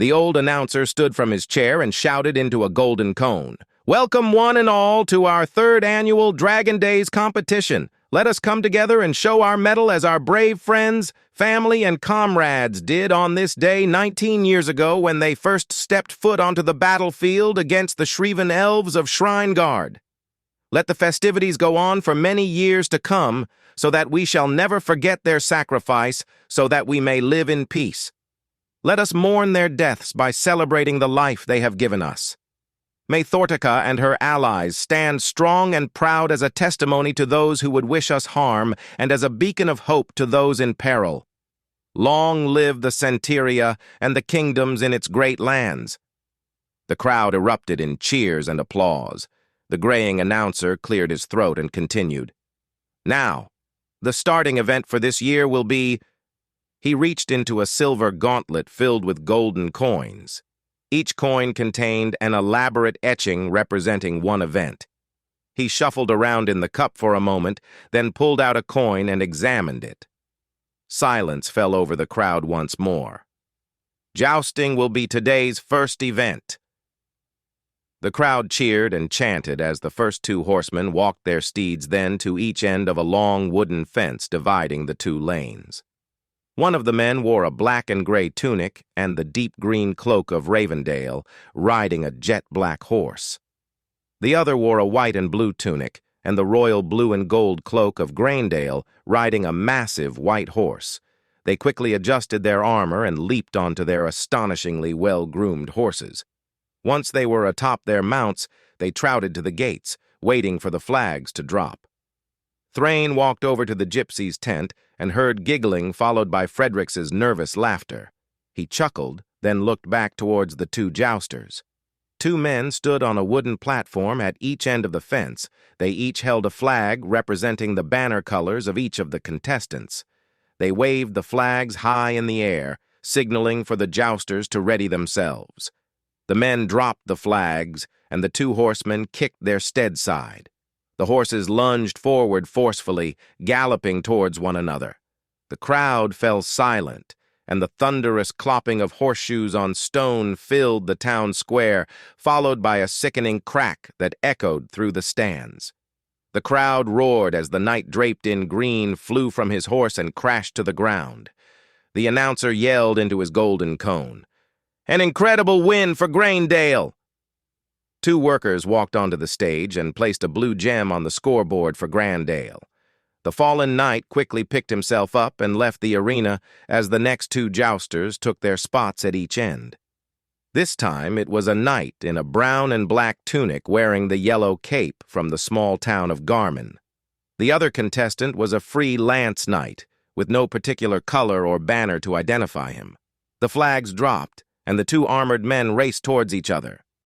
The old announcer stood from his chair and shouted into a golden cone. "Welcome one and all to our third annual Dragon Days competition. Let us come together and show our mettle as our brave friends, family, and comrades did on this day 19 years ago when they first stepped foot onto the battlefield against the Shriven Elves of Shrine Guard. Let the festivities go on for many years to come, so that we shall never forget their sacrifice, so that we may live in peace. Let us mourn their deaths by celebrating the life they have given us. May Thortica and her allies stand strong and proud as a testimony to those who would wish us harm and as a beacon of hope to those in peril. Long live the Centuria and the kingdoms in its great lands." The crowd erupted in cheers and applause. The graying announcer cleared his throat and continued. "Now, the starting event for this year will be—" He reached into a silver gauntlet filled with golden coins. Each coin contained an elaborate etching representing one event. He shuffled around in the cup for a moment, then pulled out a coin and examined it. Silence fell over the crowd once more. "Jousting will be today's first event." The crowd cheered and chanted as the first two horsemen walked their steeds then to each end of a long wooden fence dividing the two lanes. One of the men wore a black and gray tunic and the deep green cloak of Ravendale, riding a jet-black horse. The other wore a white and blue tunic and the royal blue and gold cloak of Graindale, riding a massive white horse. They quickly adjusted their armor and leaped onto their astonishingly well-groomed horses. Once they were atop their mounts, they trotted to the gates, waiting for the flags to drop. Thrane walked over to the gypsy's tent and heard giggling followed by Frederick's nervous laughter. He chuckled, then looked back towards the two jousters. Two men stood on a wooden platform at each end of the fence. They each held a flag representing the banner colors of each of the contestants. They waved the flags high in the air, signaling for the jousters to ready themselves. The men dropped the flags, and the two horsemen kicked their stead side. The horses lunged forward forcefully, galloping towards one another. The crowd fell silent, and the thunderous clopping of horseshoes on stone filled the town square, followed by a sickening crack that echoed through the stands. The crowd roared as the knight draped in green flew from his horse and crashed to the ground. The announcer yelled into his golden cone, "An incredible win for Graindale!" Two workers walked onto the stage and placed a blue gem on the scoreboard for Graindale. The fallen knight quickly picked himself up and left the arena as the next two jousters took their spots at each end. This time it was a knight in a brown and black tunic wearing the yellow cape from the small town of Garmin. The other contestant was a free lance knight, with no particular color or banner to identify him. The flags dropped, and the two armored men raced towards each other.